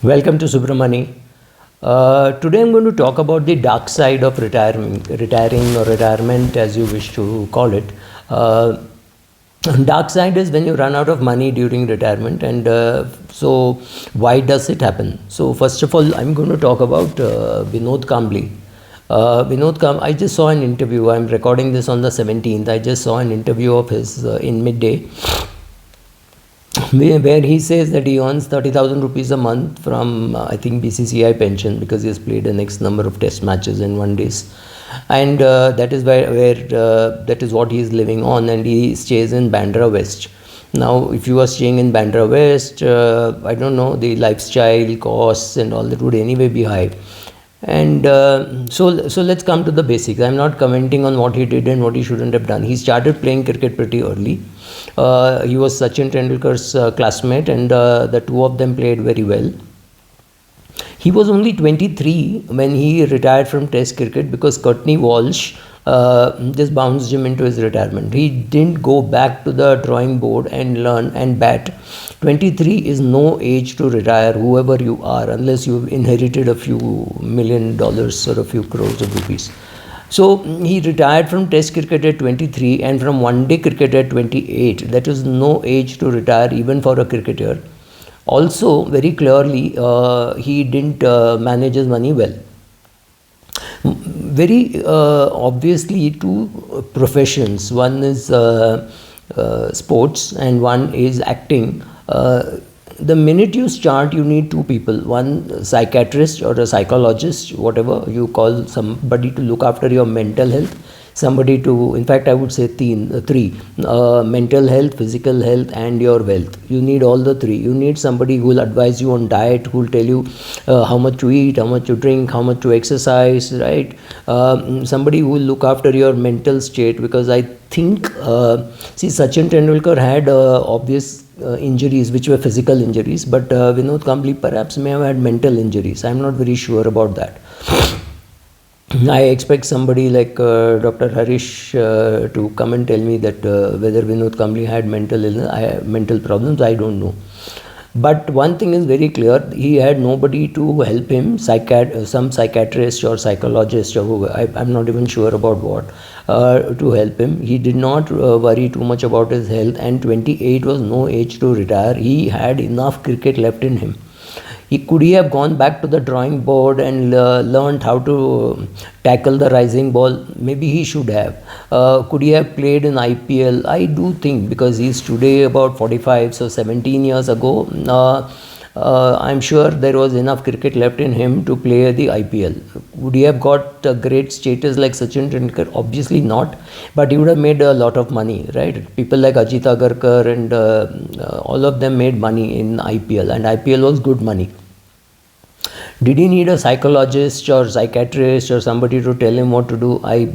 Welcome to Subramani. Today I'm going to talk about the dark side of retiring or retirement as you wish to call it. Uh, Dark side is when you run out of money during retirement, and so why does it happen? So first of all, I'm going to talk about Vinod Kambli. I just saw an interview. I'm recording this on the 17th. I just saw an interview of his in midday where he says that he earns 30,000 rupees a month from I think BCCI pension because he has played an X number of test matches in one days, and that is where that is what he is living on, and he stays in Bandra West. Now, if you are staying in Bandra West, I don't know, the lifestyle costs and all that would anyway be high. And so let's come to the basics. I'm not commenting on what he did and what he shouldn't have done. He started playing cricket pretty early. He was Sachin Tendulkar's classmate, and the two of them played very well. He was only 23 when he retired from Test cricket because Courtney Walsh just bounced him into his retirement. He didn't go back to the drawing board and learn and bat. 23 is no age to retire, whoever you are, unless you've inherited a few $1,000,000 or a few crores of rupees. So he retired from Test cricket at 23 and from one day cricket at 28. That is no age to retire even for a cricketer. Also, very clearly, he didn't manage his money well. Very obviously, two professions. One is sports and one is acting. The minute you start, you need two people, one psychiatrist or a psychologist, whatever you call, somebody to look after your mental health, somebody to, in fact I would say three, mental health, physical health and your wealth. You need all the three. You need somebody who will advise you on diet, who will tell you how much to eat, how much to drink, how much to exercise, right? Somebody who will look after your mental state, because I think Sachin Tendulkar had obvious injuries which were physical injuries, but Vinod Kambli perhaps may have had mental injuries. I'm not very sure about that. I expect somebody like Dr. Harish to come and tell me that whether Vinod Kambli had mental problems. I don't know. But one thing is very clear, he had nobody to help him, some psychiatrist or psychologist or who, I'm not even sure about what, to help him. He did not worry too much about his health, and 28 was no age to retire. He had enough cricket left in him. Could he have gone back to the drawing board and learned how to tackle the rising ball? Maybe he should have. Could he have played in IPL? I do think, because he's today about 45, so 17 years ago, I'm sure there was enough cricket left in him to play the IPL. Would he have got a great status like Sachin Tendulkar? Obviously not, but he would have made a lot of money, right? People like Ajit Agarkar and all of them made money in IPL, and IPL was good money. Did he need a psychologist or psychiatrist or somebody to tell him what to do? I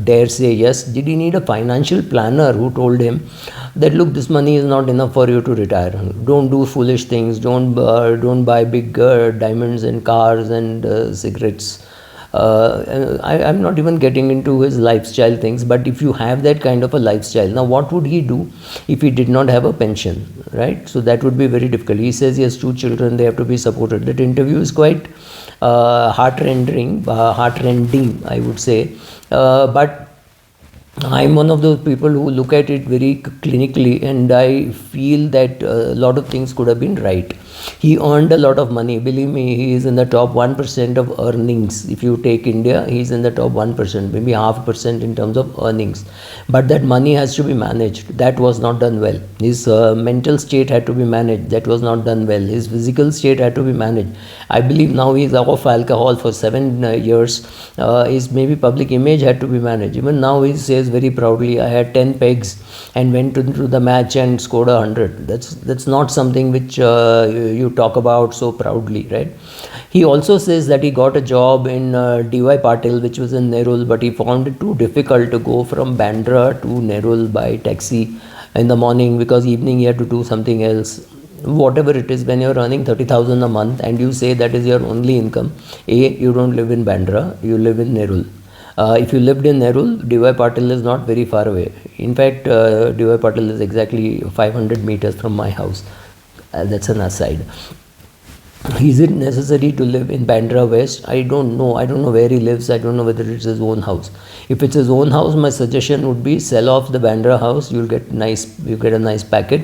dare say yes. Did he need a financial planner who told him that, look, this money is not enough for you to retire. Don't do foolish things. Don't buy big diamonds and cars and cigarettes. I'm not even getting into his lifestyle things, but if you have that kind of a lifestyle, now what would he do if he did not have a pension, right? So that would be very difficult. He says he has two children, they have to be supported. That interview is quite heartrending, I would say, but I'm one of those people who look at it very clinically, and I feel that a lot of things could have been right. He earned a lot of money. Believe me, he is in the top 1% of earnings. If you take India, he is in the top 1%, maybe 0.5% in terms of earnings. But that money has to be managed. That was not done well. His mental state had to be managed. That was not done well. His physical state had to be managed. I believe now he is off alcohol for 7 years. His maybe public image had to be managed. Even now he says very proudly, I had 10 pegs and went into the match and scored 100. That's not something which you talk about so proudly, right? He also says that he got a job in DY Patil, which was in Nerul, but he found it too difficult to go from Bandra to Nerul by taxi in the morning, because evening he had to do something else. Whatever it is, when you're earning 30,000 a month and you say that is your only income, you don't live in Bandra, you live in Nerul. If you lived in Nerul, DY Patil is not very far away. In fact, DY Patil is exactly 500 meters from my house. That's an aside. Is it necessary to live in Bandra West? I don't know. I don't know where he lives. I don't know whether it's his own house. If it's his own house, my suggestion would be sell off the Bandra house. You get a nice packet.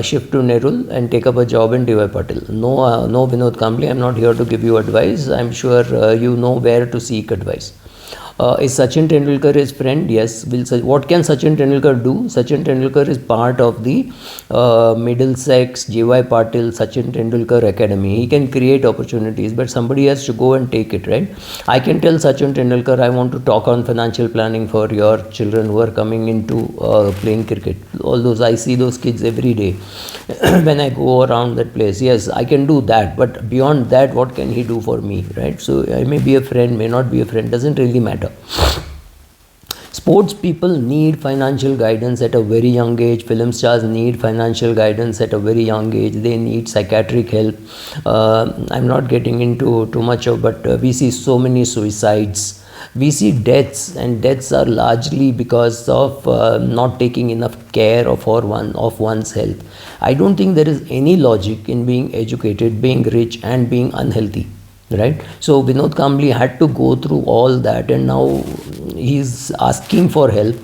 Shift to Nerul and take up a job in DY Patil. No, no, Vinod Kambli. I'm not here to give you advice. I'm sure you know where to seek advice. Is Sachin Tendulkar his friend? Yes. What can Sachin Tendulkar do? Sachin Tendulkar is part of the Middlesex JY Patil Sachin Tendulkar Academy. He can create opportunities, but somebody has to go and take it, right? I can tell Sachin Tendulkar, I want to talk on financial planning for your children who are coming into playing cricket. All those, I see those kids every day when I go around that place. Yes, I can do that, but beyond that, what can he do for me, right? So I may be a friend, may not be a friend, doesn't really matter. Sports people need financial guidance at a very young age. Film stars need financial guidance at a very young age. They need psychiatric help. I'm not getting into too much of, but we see so many suicides. We see deaths, and deaths are largely because of not taking enough care of one's health. I don't think there is any logic in being educated, being rich, and being unhealthy. Right? So Vinod Kambli had to go through all that, and now he's asking for help.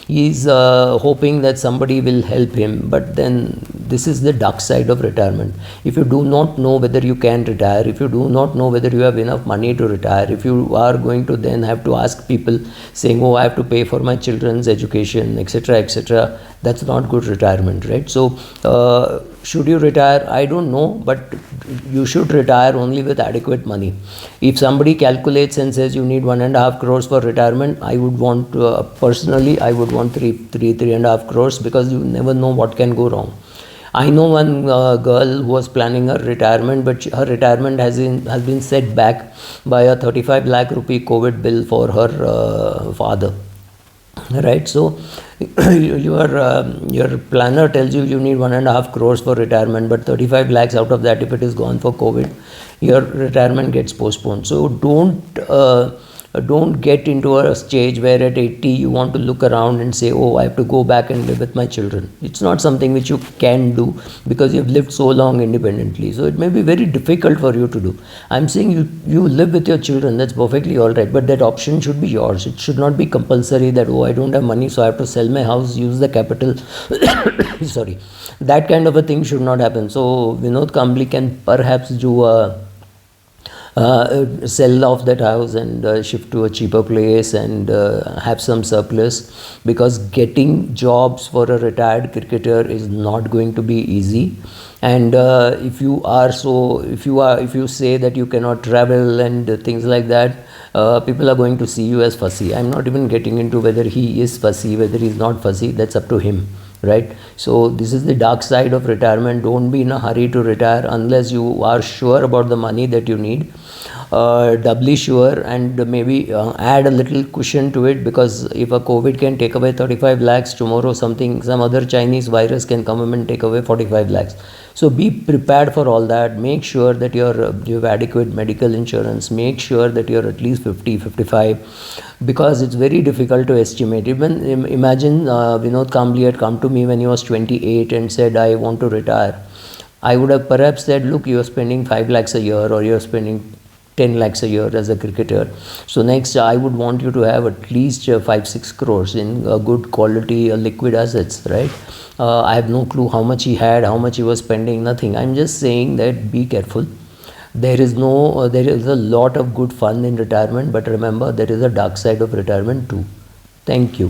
He's hoping that somebody will help him, but then this is the dark side of retirement. If you do not know whether you can retire, if you do not know whether you have enough money to retire, if you are going to then have to ask people saying, oh, I have to pay for my children's education, etc., etc., that's not good retirement, right? So should you retire? I don't know, but you should retire only with adequate money. If somebody calculates and says you need 1.5 crores for retirement, I would want personally, I would want 3.5 crores, because you never know what can go wrong. I know one girl who was planning her retirement, but her retirement has been set back by a 35 lakh rupee COVID bill for her father. Right? So your planner tells you need 1.5 crores for retirement, but 35 lakhs out of that, if it is gone for COVID, your retirement gets postponed. So don't get into a stage where at 80 you want to look around and say, oh, I have to go back and live with my children. It's not something which you can do, because you've lived so long independently. So it may be very difficult for you to do. I'm saying you live with your children, that's perfectly all right, but that option should be yours. It should not be compulsory that, oh, I don't have money, so I have to sell my house, use the capital. Sorry, that kind of a thing should not happen. So Vinod Kambli can perhaps do sell off that house and shift to a cheaper place and have some surplus, because getting jobs for a retired cricketer is not going to be easy. And if you say that you cannot travel and things like that, people are going to see you as fussy. I'm not even getting into whether he is fussy, whether he's not fussy. That's up to him. Right? So this is the dark side of retirement. Don't be in a hurry to retire unless you are sure about the money that you need, doubly sure, and maybe add a little cushion to it, because if a COVID can take away 35 lakhs, tomorrow some other Chinese virus can come and take away 45 lakhs. So be prepared for all that. Make sure that you have adequate medical insurance. Make sure that you're at least 50, 55, because it's very difficult to estimate. Even imagine Vinod Kambli had come to me when he was 28 and said, I want to retire. I would have perhaps said, look, you're spending 5 lakhs a year, or you're spending 10 lakhs a year as a cricketer. So next, I would want you to have at least 5-6 crores in good quality liquid assets, right? I have no clue how much he had, how much he was spending, nothing. I'm just saying that be careful. There is a lot of good fun in retirement, but remember, there is a dark side of retirement too. Thank you.